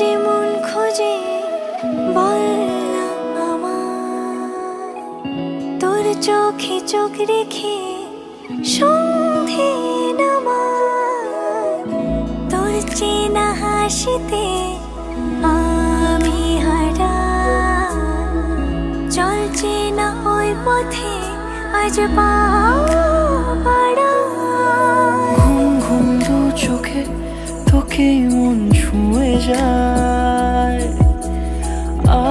যে মন খোঁজে বল না আমায়, তোর চোখে চোখ রেখে সন্ধে নামায়, তোর চেনা হাসিতে আমি হারাই, চল চেনা ওই পথে আজ পা বাড়াই। ঘুম ঘুম দু চোখে তোকে মন ছুঁয়ে যায়,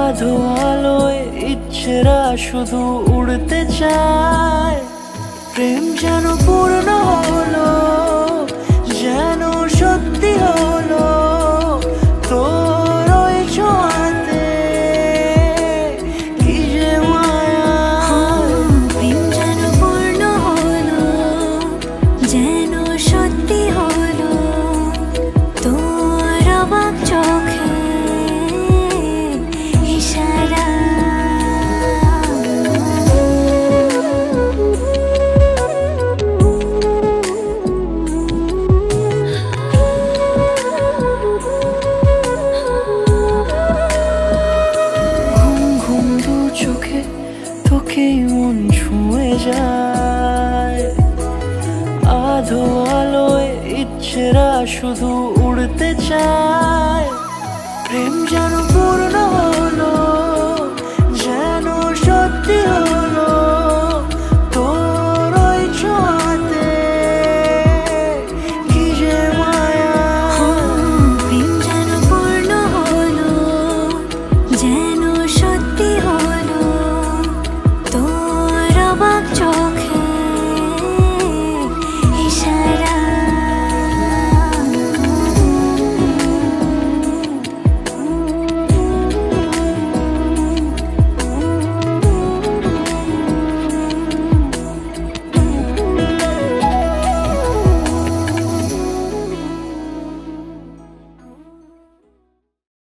আধো আলোয় ইচ্ছেরা শুধু উড়তে চায়। প্রেম যেন পূর্ণ হলো, যেন সত্যি হলো তোর ওই ছোঁয়াতে, কি যে মায়া। প্রেম যেন পূর্ণ হলো, যেন সত্যি হলো তোর অবাক চোখে ইশারা। ঘুম ঘুম দু চোখে তোকে মন ছুঁয়ে যায়, আধো আলোয় ইচ্ছেরা শুধু উড়তে চায়। প্রেম যেন